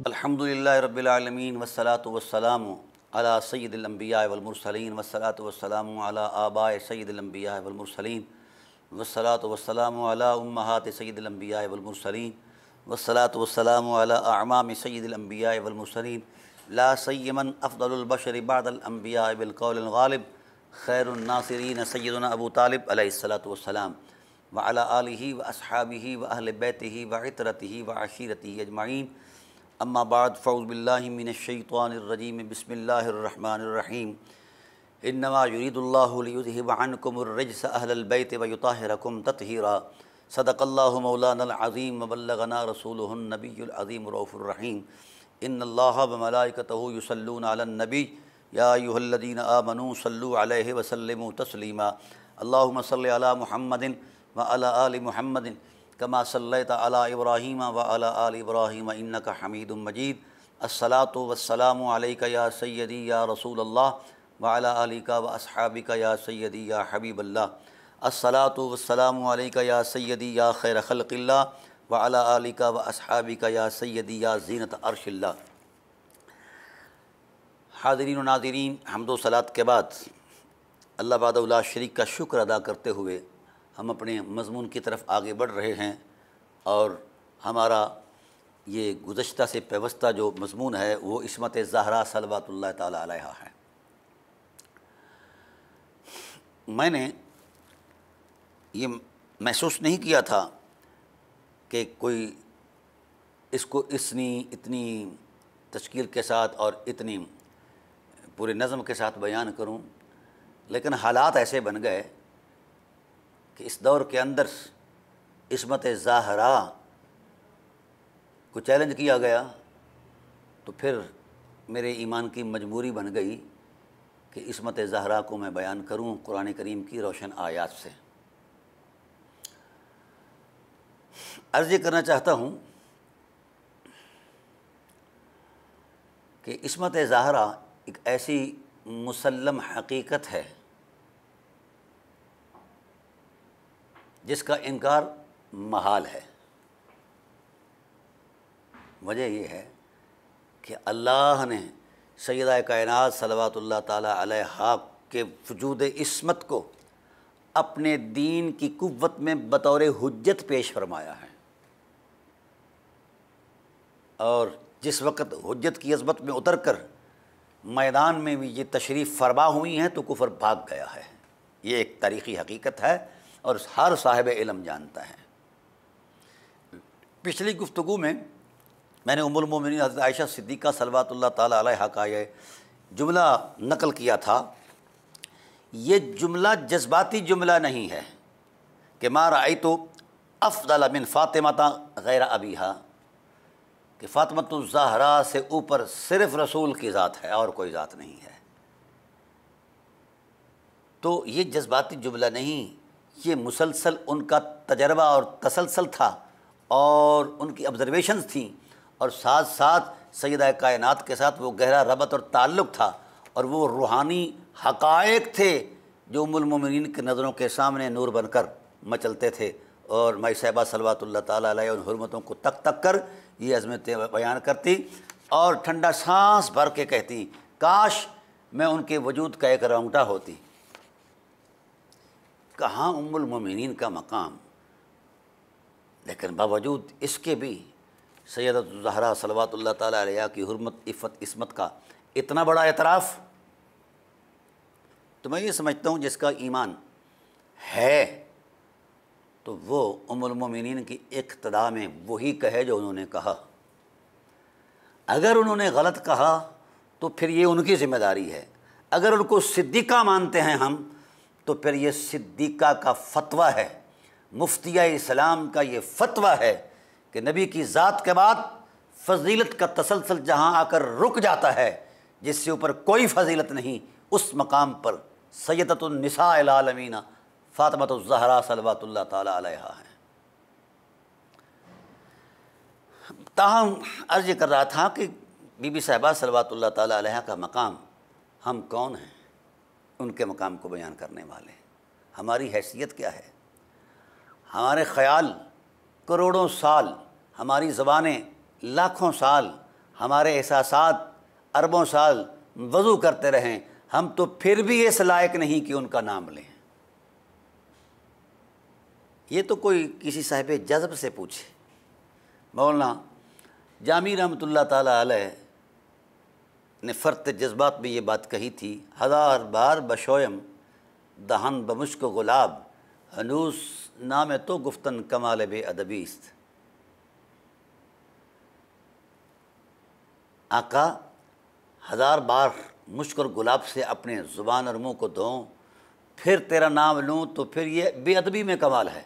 अल्हम्दुलिल्लाहि रब्बिल आलमीन वस्सलातु वस्सलामु अला सय्यिदिल अंबिया वल मुरसलीन वस्सलातु वस्सलामु अला आबाए सय्यिदिल अंबिया वल मुरसलीन वस्सलातु वस्सलामु अला उम्महाति सय्यिदिल अंबिया वल मुरसलीन वस्सलातु वस्सलामु अला अअमामि सय्यिदिल अंबिया वल मुरसलीन ला सय्यमन अफ़दलुल बशरि बअदल अंबिया बिल क़ौलिल गालिब खैरुन नासिरीन सय्यदुना अबू तालिब अलैहिस्सलातु वस्सलाम व अला आलिहि व अस्हाबिहि व अहले बैतिहि व इतरतिहि व अशीरतिहि अजमाइन अम्मा बाद फ़ऊज़ु बिल्लाहि मिनश्शैतानिर रजीम बिस्मिल्लाहिर रहमानिर रहीम इन्नमा युरीदुल्लाहु लियुज़हिबा अन्कुमुर रिज्स अहलल बैति व युताहिरकुम तत्हीरा सदक़ल्लाहु मौलानल अज़ीम व बल्लगना रसूलुहुन नबियुल अज़ीम रऊफ़ुर रहीम इन्नल्लाहा व मलाइकतहु युसल्लूना अलन नबी या अय्युहल्लज़ीना आमनू सल्लु अलैहि व सल्लिमू तस्लीमा अल्लाहुम्मा सल्लि अला मुहम्मदिन व अला आलि मुहम्मदिन कमा सल्लैता अला इब्राहीम व अला आलि इब्राहीम इन्नका हमीदुम मजीद अस्सलातु वस्सलामु अलैका या सय्यदी या रसूलल्लाह व अला आलिका व अस्हाबिका या सय्यदी या हबीबल्लाह अस्सलातु वस्सलामु अलैका या सय्यदी या खैर खल्क़िल्लाह व अला आलिका व अस्हाबिका या सय्यदी या ज़ीनत अर्शिल्लाह। हाज़रीन व नाज़रीन, हम्दो सलात के बाद अल्लाह वहदहु ला शरीक का शुक्र अदा करते हुए हम अपने मज़मून की तरफ आगे बढ़ रहे हैं और हमारा ये गुज़श्ता से पेवस्ता जो मज़मून है वो इस्मत ज़हरा सलवातुल्लाह ताला अलैहा है। मैंने ये महसूस नहीं किया था कि कोई इसको इतनी तश्कील के साथ और इतनी पूरे नज़म के साथ बयान करूं, लेकिन हालात ऐसे बन गए कि इस दौर के अंदर इस्मत ज़ाहरा को चैलेंज किया गया तो फिर मेरे ईमान की मजबूरी बन गई कि इस्मत ज़ाहरा को मैं बयान करूं कुरान करीम की रोशन आयात से। अर्ज़ करना चाहता हूं कि इस्मत ज़ाहरा एक ऐसी मुसल्लम हकीकत है जिसका इनकार महाल है। वजह यह है कि अल्लाह ने सय्यदा कायनात सल्लल्लाहु ताला अलैहा के वजूद इस्मत को अपने दीन की कुव्वत में बतौर हुज्जत पेश फरमाया है और जिस वक़्त हुज्जत की अज़मत में उतर कर मैदान में भी ये तशरीफ़ फरमा हुई हैं तो कुफ़र भाग गया है। ये एक तारीख़ी हकीकत है और हर साहिब इल्म जानता है। पिछली गुफ्तगू में मैंने उम्मुल मोमिनीन हज़रत आयशा सिद्दीक़ा सल्लल्लाहु ताला अलैहा का ये जुमला नकल किया था। ये जुमला जज्बाती जुमला नहीं है कि मा रअयतु अफ़ज़ल मिन फ़ातिमता गैर अबीहा, कि फ़ातिमतुज़ ज़हरा से ऊपर सिर्फ़ रसूल की ज़ात है और कोई ज़ात नहीं है। तो ये जज्बाती जुमला नहीं, ये मुसलसल उनका तजर्बा और तसलसल था और उनकी ऑब्ज़र्वेशंस थी और साथ साथ सय्यदा कायनात के साथ वो गहरा रबत और ताल्लुक़ था और वो रूहानी हक़ाइक़ थे जो उम्मुल मोमिनीन के नज़रों के सामने नूर बनकर मचलते थे। और माई साहिबा सल्लल्लाहु ताला अलैहा उन हुर्मतों को तक तक कर ये अज़मतें बयान करती और ठंडा सांस भर के कहती, काश मैं उनके वजूद का एक रौंगटा होती। कहाँ उम्मुल मोमिनीन का मकाम, लेकिन बावजूद इसके भी सय्यदतुज़ ज़हरा सल्लल्लाहु ताला अलैहा की हुर्मत इफ़्फ़त इस्मत का इतना बड़ा एतराफ़। तो मैं ये समझता हूँ जिसका ईमान है तो वो उम्मुल मोमिनीन की इक़्तिदा में वही कहे जो उन्होंने कहा। अगर उन्होंने गलत कहा तो फिर ये उनकी ज़िम्मेदारी है। अगर उनको सिद्दीक़ा मानते हैं हम तो फिर ये सिद्दीक़ा का फ़तवा है, मुफ्तिया इस्लाम का ये फ़तवा है कि नबी की ज़ात के बाद फ़जीलत का तसलसल जहाँ आकर रुक जाता है, जिससे ऊपर कोई फ़जीलत नहीं, उस मकाम पर सय्यदतुन निसाइल आलमीना फ़ातिमतुज़ ज़हरा सल्लल्लाहु ताला अलैहा है। ताहम अर्ज़ ये कर रहा था कि बीबी साहिबा सल्लल्लाहु ताला अलैहा का मकाम, हम कौन हैं उनके मकाम को बयान करने वाले, हमारी हैसियत क्या है। हमारे ख़याल करोड़ों साल, हमारी ज़बानें लाखों साल, हमारे एहसासात अरबों साल वज़ू करते रहें, हम तो फिर भी इस लायक नहीं कि उनका नाम लें। ये तो कोई किसी साहिब जज़ब से पूछे। मौलाना जामी रहमतुल्लाह ताला अलैह ने फ़र्त जज्बात में ये बात कही थी, हज़ार बार बशोयम दहन बमुश्क गुलाब हनूस नाम तो गुफ्तन कमाल बे अदबीस्त। आका, हज़ार बार मुश्क और गुलाब से अपने ज़ुबान और मुँह को धोऊं, फिर तेरा नाम लूँ तो फिर ये बेअदबी में कमाल है।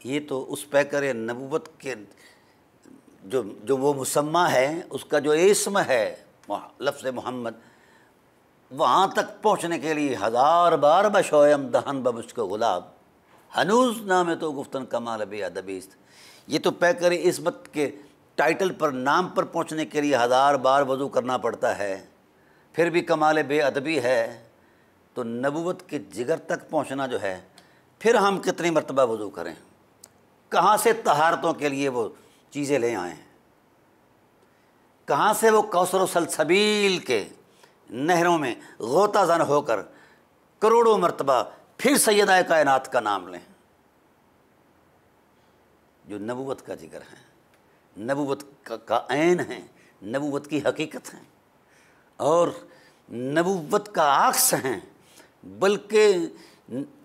ये तो उस पैकर नबूवत के जो वो मुसम्मा है, उसका जो इस्म है लफ्ज़ मोहम्मद, वहाँ तक पहुँचने के लिए हज़ार बार बशोयम दहन बमुश्क गुलाब हनूस नाम तो गुफ्तन कमाल बे अदबीस्त। ये तो पैकर इस्मत के टाइटल पर, नाम पर पहुँचने के लिए हज़ार बार वज़ू करना पड़ता है, फिर भी कमाल बेअदबी है। तो नबूवत के जिगर तक पहुँचना जो है, फिर हम कितनी मरतबा वज़ू करें, कहाँ से तहारतों के लिए वो चीज़ें ले आएँ, कहाँ से वो कौसर सलसबील के नहरों में गोताज़न होकर करोड़ों मरतबा फिर सैयदा कायनात का नाम लें। जो नबूवत का जिगर है, नबूवत का ऐन है, नबूवत की हकीकत है और नबूवत का अक्स हैं, बल्कि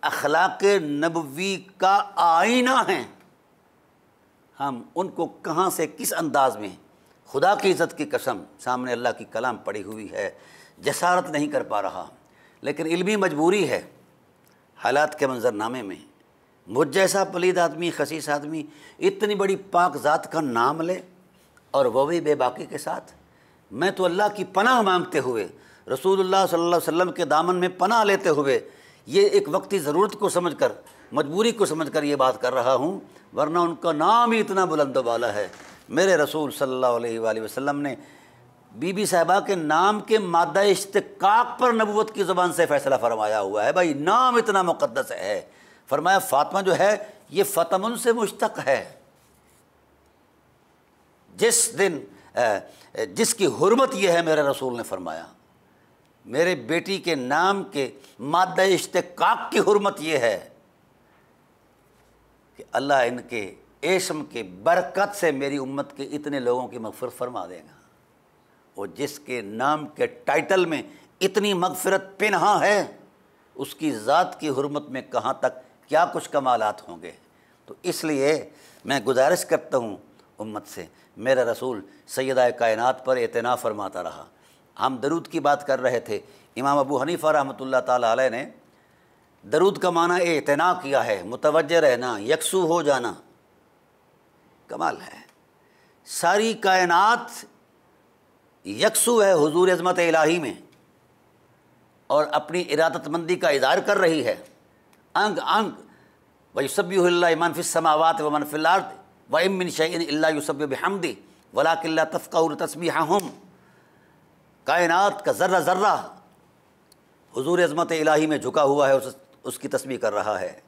अखलाक नबवी का आईना है। हम उनको कहाँ से किस अंदाज़ में, खुदा की इज़्ज़त की कसम, सामने अल्लाह की कलाम पड़ी हुई है, जसारत नहीं कर पा रहा, लेकिन इल्मी मजबूरी है। हालात के मंजरनामे में मुझ जैसा पलीद आदमी, खसीस आदमी इतनी बड़ी पाक ज़ात का नाम ले और वह भी बेबाकी के साथ। मैं तो अल्लाह की पनाह मांगते हुए, रसूलुल्लाह सल्लल्लाहु अलैहि वसल्लम के दामन में पनाह लेते हुए, ये एक वक्ती ज़रूरत को समझकर, मजबूरी को समझकर ये बात कर रहा हूँ, वरना उनका नाम ही इतना बुलंद वाला है। मेरे रसूल सल्लल्लाहु अलैहि वसल्लम ने बीबी साहिबा के नाम के मादा इश्तिकाक पर नबूवत की ज़बान से फ़ैसला फरमाया हुआ है। भाई, नाम इतना मुक़द्दस है। फरमाया फ़ातिमा जो है ये फ़तमुन से मुश्तक़ है, जिस दिन जिसकी हुर्मत ये है, मेरे रसूल ने फरमाया, मेरे बेटी के नाम के मादा इश्तिकाक की हुर्मत ये है कि अल्लाह इनके एशम के बरकत से मेरी उम्मत के इतने लोगों की मग़फ़िरत फरमा देगा। और जिसके नाम के टाइटल में इतनी मग़फ़िरत पिन्हा है, उसकी ज़ात की हुर्मत में कहाँ तक क्या कुछ कमालात होंगे। तो इसलिए मैं गुजारिश करता हूँ उम्मत से, मेरा रसूल सैयदा कायनात पर इतना फरमाता रहा। हम दरूद की बात कर रहे थे, इमाम अबू हनीफ़ा रहमतुल्लाह ताला अलैह ने दरूद का माना इतना किया है, मुतवज्जे रहना, यकसू हो जाना। कमाल है, सारी कायनात यकसू है हुजूर अज़मत इलाही में और अपनी इरादतमंदी का इज़हार कर रही है। अंग अंग वयुसब्बिहुल्लाहु मन फिस समावात व मन फिल अर्द व इम मिन शैइन इल्ला युसब्बिहु बिहम्दी वलाकिन ला तफ़क़हून तस्बीहहुम। कायनात का ज़र्रा ज़र्रा हुजूर अज़मत इलाही में झुका हुआ है, उसकी तस्बीह कर रहा है।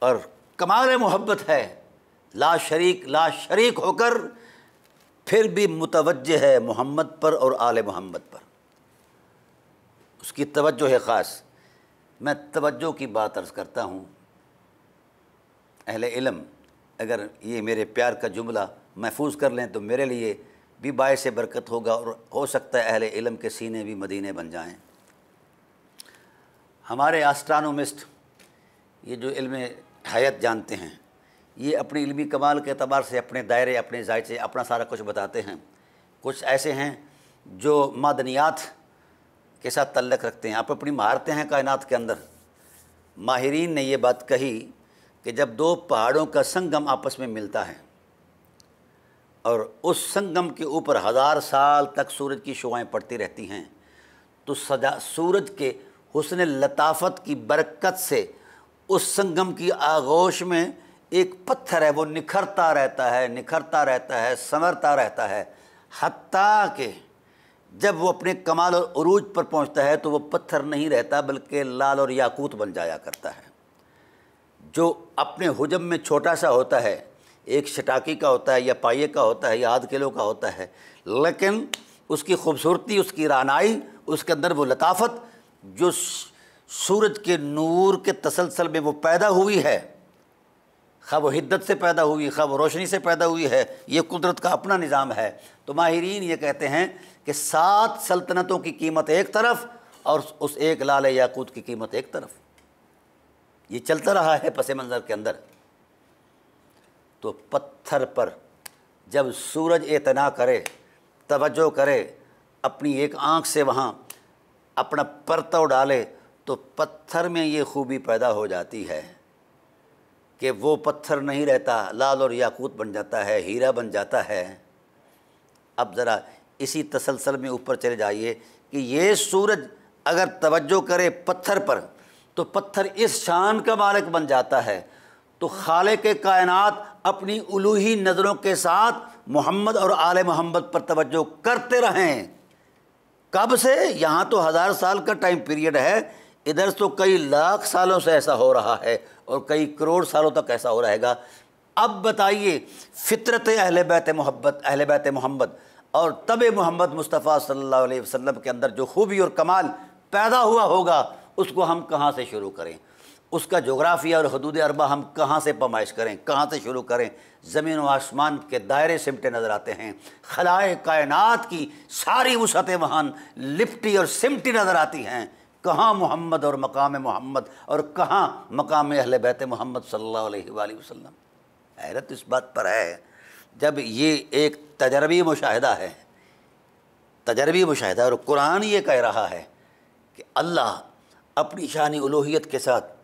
और कमाल मोहब्बत है, ला शरीक होकर फिर भी मुतवज्जे है मोहम्मद पर और आले मोहम्मद पर, उसकी तवज्जो है ख़ास। मैं तवज्जो की बात अर्ज़ करता हूँ, अहले इल्म अगर ये मेरे प्यार का जुमला महफूज कर लें तो मेरे लिए भी बायस बरकत होगा और हो सकता है अहले इल्म के सीने भी मदीने बन जाएं। हमारे एस्ट्रोनॉमिस्ट, ये जो इल्म हयात जानते हैं, ये अपनी इल्मी कमाल के अतबार से अपने दायरे, अपने जायचे, अपना सारा कुछ बताते हैं। कुछ ऐसे हैं जो मादनियात के साथ तल्लक़ रखते हैं, आप अपनी महारतें हैं कायनात के अंदर। माहिरीन ने ये बात कही कि जब दो पहाड़ों का संगम आपस में मिलता है और उस संगम के ऊपर 1000 साल तक सूरज की शुआएं पड़ती रहती हैं, तो सूरज के हुस्न लताफ़त की बरकत से उस संगम की आगोश में एक पत्थर है, वो निखरता रहता है, निखरता रहता है, संवरता रहता है, हत्ता कि जब वो अपने कमाल और उरूज पर पहुंचता है तो वो पत्थर नहीं रहता बल्कि लाल और याकूत बन जाया करता है। जो अपने हुजम में छोटा सा होता है, एक शटाकी का होता है या पाये का होता है या आध किलो का होता है, लेकिन उसकी खूबसूरती, उसकी रानाई, उसके अंदर वो लताफत जो सूरज के नूर के तसलसल में वो पैदा हुई है, खा वो हिद्दत से पैदा हुई, खा वो रोशनी से पैदा हुई है, ये कुदरत का अपना निज़ाम है। तो माहिरीन ये कहते हैं कि 7 सल्तनतों की कीमत एक तरफ और उस एक लाल याकूत की कीमत एक तरफ। ये चलता रहा है पस मंज़र के अंदर। तो पत्थर पर जब सूरज एतना करे, तवज्जो करे, अपनी एक आँख से वहाँ अपना परतव डाले, तो पत्थर में ये खूबी पैदा हो जाती है कि वो पत्थर नहीं रहता, लाल और याकूत बन जाता है, हीरा बन जाता है। अब ज़रा इसी तसलसल में ऊपर चले जाइए कि ये सूरज अगर तवज्जो करे पत्थर पर, तो पत्थर इस शान का मालिक बन जाता है। तो खालिक के कायनात अपनी उलूही नज़रों के साथ मोहम्मद और आले मोहम्मद पर तवज्जो करते रहें। कब से? यहाँ तो 1000 साल का टाइम पीरियड है, इधर तो कई लाख सालों से ऐसा हो रहा है और कई करोड़ सालों तक ऐसा हो रहेगा। अब बताइए, फितरत अहले बैत मोहम्मद और तब मोहम्मद मुस्तफ़ा सल्लल्लाहु अलैहि वसल्लम के अंदर जो खूबी और कमाल पैदा हुआ होगा, उसको हम कहाँ से शुरू करें? उसका जोग्राफिया और हदूद अरबा हम कहाँ से पमाइश करें, कहाँ से शुरू करें? ज़मीन व आसमान के दायरे सिमटे नज़र आते हैं, खलाए कायनात की सारी वसअतें वहाँ लिपटी और सिमटी नज़र आती हैं। कहाँ मोहम्मद और मकाम मोहम्मद और कहाँ मकाम अहले बैत मोहम्मद सल्लल्लाहु अलैहि वसल्लम। हैरत इस बात पर है, जब ये एक तजरबी मुशाहिदा है, तजरबी मुशाहिदा, और कुरान ये कह रहा है कि अल्लाह अपनी शानी उलूहियत के साथ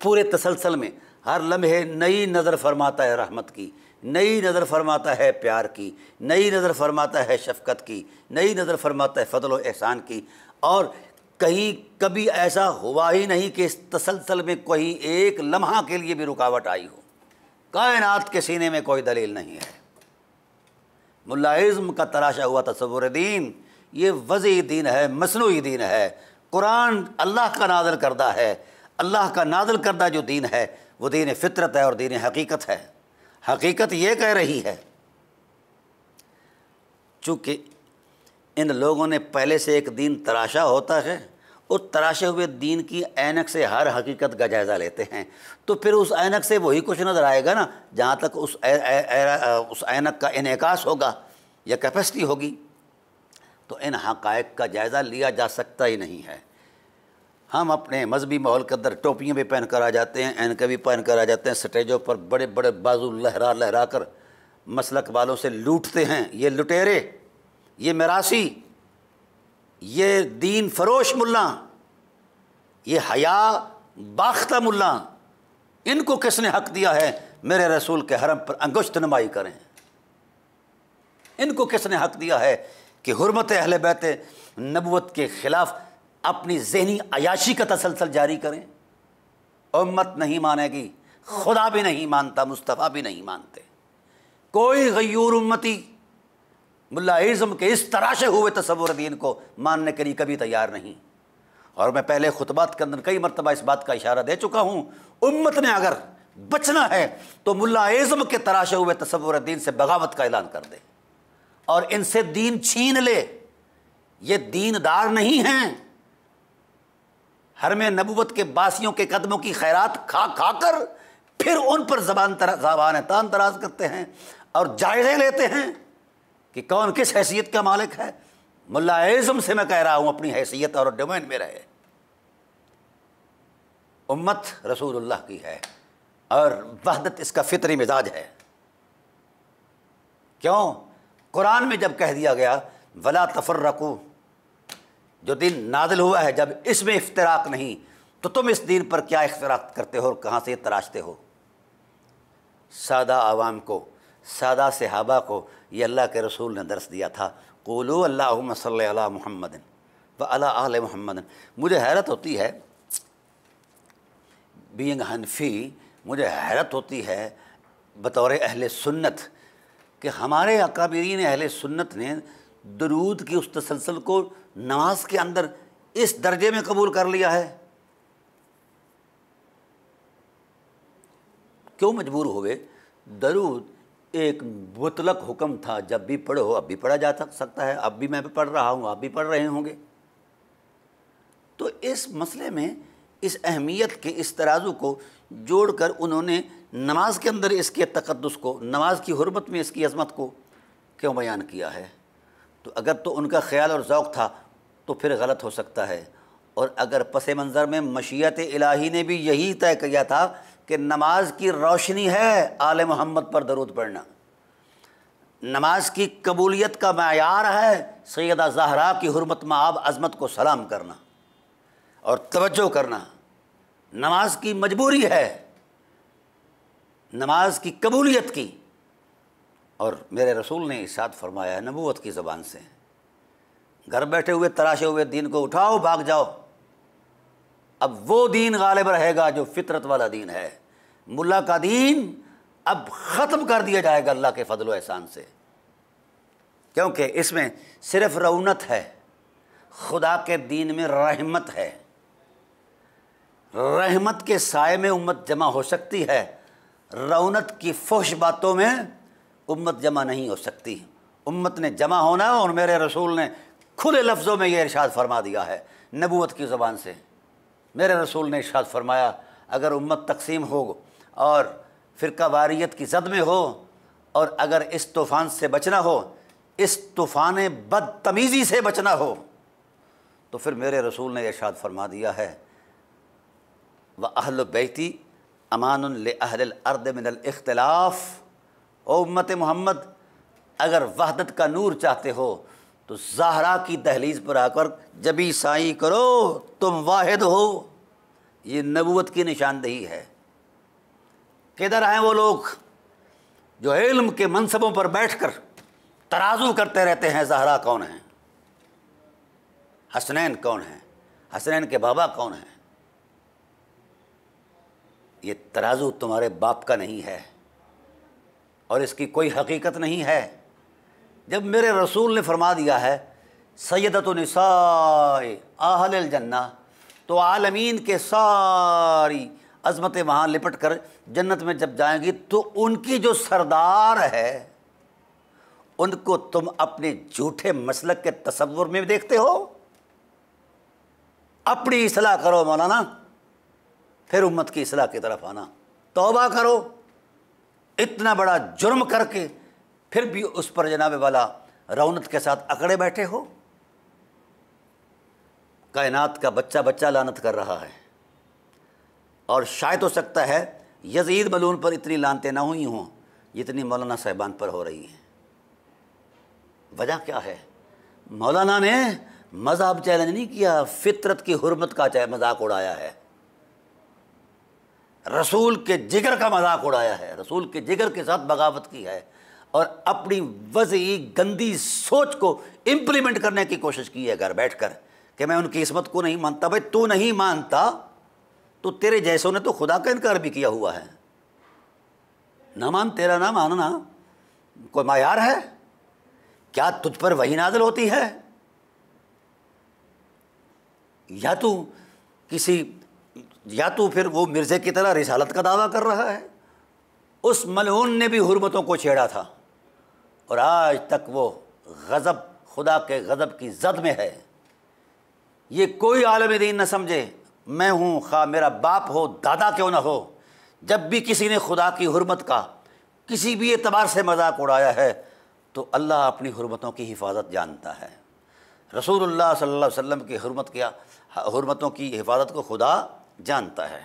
पूरे तसलसल में हर लम्हे नई नज़र फरमाता है रहमत की, नई नज़र फरमाता है प्यार की, नई नज़र फरमाता है शफ़क़त की, नई नज़र फरमाता है फ़ज़ल व एहसान की। और कहीं कभी ऐसा हुआ ही नहीं कि इस तसलसल में कोई एक लम्हा के लिए भी रुकावट आई हो। कायनात के सीने में कोई दलील नहीं है। मुल्ला इज़्म का तराशा हुआ तसव्वुर दीन, ये वज़ी दीन है, मसनूई दीन है। कुरान अल्लाह का नाज़िल करदा है, अल्लाह का नाज़िल करदा जो दीन है वो दीन फितरत है और दीन हकीकत है। हकीकत ये कह रही है, चूँकि इन लोगों ने पहले से एक दीन तराशा होता है, उस तराशे हुए दीन की ऐनक से हर हकीकत का जायज़ा लेते हैं, तो फिर उस ऐनक से वही कुछ नज़र आएगा ना जहाँ तक उस ऐनक का इनेकास होगा या कैपेसिटी होगी। तो इन हक़ाइक़ का जायज़ा लिया जा सकता ही नहीं है। हम अपने मजहबी माहौल के अंदर टोपियाँ भी पहन कर आ जाते हैं, ऐनकें भी पहन कर आ जाते हैं, स्टेजों पर बड़े बड़े बाजू लहरा लहरा कर मसलक वालों से लूटते हैं। ये लुटेरे, ये मिरासी, ये दीन फरोश मुल्ला, ये हया बाख्ता मुल्ला, इनको किसने हक दिया है मेरे रसूल के हरम पर अंगुश्त नुमाई करें? इनको किसने हक दिया है कि हुर्मत अहले बैत नबुवत के ख़िलाफ़ अपनी ज़हनी अयाशी का तसलसल जारी करें? उम्मत नहीं मानेगी, खुदा भी नहीं मानता, मुस्तफ़ा भी नहीं मानते। कोई गयूर उम्मती मुल्ला इज़्म के इस तरह से हुए तसव्वुर दीन को मानने के लिए कभी तैयार नहीं। और मैं पहले खुतबात के अंदर कई मरतबा इस बात का इशारा दे चुका हूँ, उम्मत ने अगर बचना है तो मुल्ला इज़्म के तराशे हुए तसव्वुर दीन से बगावत का ऐलान कर दे और इनसे दीन छीन ले। ये दीनदार नहीं हैं, हरम नबुवत के बासियों के कदमों की खैरात खा खा कर फिर उन पर ज़बान तान तराज करते हैं और जायज़े लेते हैं कि कौन किस हैसियत का मालिक है। मुल्ला इज़्म से मैं कह रहा हूँ, अपनी हैसियत और डोमेन में रहे। उम्मत रसूलुल्लाह की है और वहदत इसका फितरी मिजाज है। क्यों? कुरान में जब कह दिया गया वला तफर्रकू, जो दिन नाज़िल हुआ है जब इसमें इफ्तिराक नहीं, तो तुम इस दीन पर क्या इख्तिराक करते हो और कहाँ से तराशते हो? सादा आवाम को, सादा सहाबा को ये अल्लाह के रसूल ने दर्स दिया था, क़ूलू अल्लाहुम्मा सल्लि अला मुहम्मदिन व अला आले मुहम्मदिन। मुझे हैरत होती है, बीइंग हनफी, मुझे हैरत होती है बतौर अहले सुन्नत कि हमारे अकाबिरीन अहले सुन्नत ने दरूद की उस तसलसल को नमाज के अंदर इस दर्जे में कबूल कर लिया है। क्यों मजबूर हुए? दरूद एक मुतलक हुक्म था, जब भी पढ़ो, अब भी पढ़ा जा सकता है, अब भी मैं पढ़ रहा हूँ, आप भी पढ़ रहे होंगे। तो इस मसले में इस अहमियत के इस तराजू को जोड़कर उन्होंने नमाज के अंदर इसके तक़द्दुस को, नमाज की हुर्मत में इसकी अज़मत को क्यों बयान किया है। तो अगर तो उनका ख़्याल और ज़ौक़ था तो फिर गलत हो सकता है, और अगर पस मंज़र में मशीयत इलाही ने भी यही तय किया था कि नमाज की रोशनी है आले मोहम्मद पर दरूद पढ़ना, नमाज की कबूलियत का मयार है सैयदा ज़हरा की हुर्मत में आब अज़मत को सलाम करना और तवज्जो करना, नमाज की मजबूरी है नमाज की कबूलियत की। और मेरे रसूल ने इरशाद फरमाया है नबूवत की ज़बान से, घर बैठे हुए तराशे हुए दीन को उठाओ, भाग जाओ, अब वो दीन गालिब रहेगा जो फितरत वाला दीन है। मुल्ला का दीन अब ख़त्म कर दिया जाएगा अल्लाह के फजल व एहसान से, क्योंकि इसमें सिर्फ रौनत है, खुदा के दीन में रहमत है। रहमत के साए में उम्मत जमा हो सकती है, रौनत की फहश बातों में उम्मत जमा नहीं हो सकती। उम्मत ने जमा होना है, और मेरे रसूल ने खुले लफ्ज़ों में ये इरशाद फरमा दिया है नबूवत की ज़बान से। मेरे रसूल ने इरशाद फरमाया, अगर उम्मत तकसीम हो और फ़िरका वारियत की ज़द में हो, और अगर इस तूफ़ान से बचना हो, इस तूफ़ान बदतमीज़ी से बचना हो, तो फिर मेरे रसूल ने इरशाद फरमा दिया है व अहल बैती अमानुन ले अहलिल अर्द मिनल इख्तिलाफ़। ओ उम्मत मोहम्मद, अगर वहदत का नूर चाहते हो तो ज़हरा की दहलीज़ पर आकर जबी साई करो, तुम वाहिद हो। ये नबूवत की निशानदेही है। किधर हैं वो लोग जो इल्म के मनसबों पर बैठकर तराजू करते रहते हैं, ज़हरा कौन है, हसनैन कौन है, हसनैन के बाबा कौन हैं। ये तराजू तुम्हारे बाप का नहीं है और इसकी कोई हकीकत नहीं है। जब मेरे रसूल ने फरमा दिया है सैयदतु निसाए अहलिल जन्ना, तो आलमीन के सारी अज़मतें वहाँ लिपट कर जन्नत में जब जाएंगी तो उनकी जो सरदार है उनको तुम अपने झूठे मसलक के तसव्वुर में देखते हो। अपनी इस्लाह करो मौलाना, फिर उम्मत की इस्लाह की तरफ आना। तौबा करो, इतना बड़ा जुर्म करके फिर भी उस पर जनाब वाला रौनत के साथ अकड़े बैठे हो। कायनात का बच्चा बच्चा लानत कर रहा है, और शायद हो सकता है यजीद मलून पर इतनी लानतें ना हुई हों जितनी मौलाना साहिबान पर हो रही हैं। वजह क्या है? मौलाना ने मज़हब चैलेंज नहीं किया, फितरत की हुर्मत का मजाक उड़ाया है, रसूल के जिगर का मजाक उड़ाया है, रसूल के जिगर के साथ बगावत की है, और अपनी वज़ी गंदी सोच को इम्प्लीमेंट करने की कोशिश की है घर बैठकर कि मैं उनकी इस्मत को नहीं मानता। भाई तू नहीं मानता तो तेरे जैसों ने तो खुदा का इनकार भी किया हुआ है। ना मान, तेरा ना मानना कोई मायार है क्या? तुझ पर वही नाज़िल होती है, या तू फिर वो मिर्ज़े की तरह रिसालत का दावा कर रहा है। उस मलऊन ने भी हुर्मतों को छेड़ा था और आज तक वो गज़ब, खुदा के गज़ब की ज़द में है। ये कोई आलम दीन न समझे, मैं हूँ, खा मेरा बाप हो, दादा क्यों ना हो, जब भी किसी ने खुदा की हुर्मत का किसी भी एतबार से मजाक उड़ाया है तो अल्लाह अपनी हुर्मतों की हिफाजत जानता है। रसूलुल्लाह सल्लल्लाहु अलैहि वसल्लम की हुर्मतों की हिफाजत को खुदा जानता है।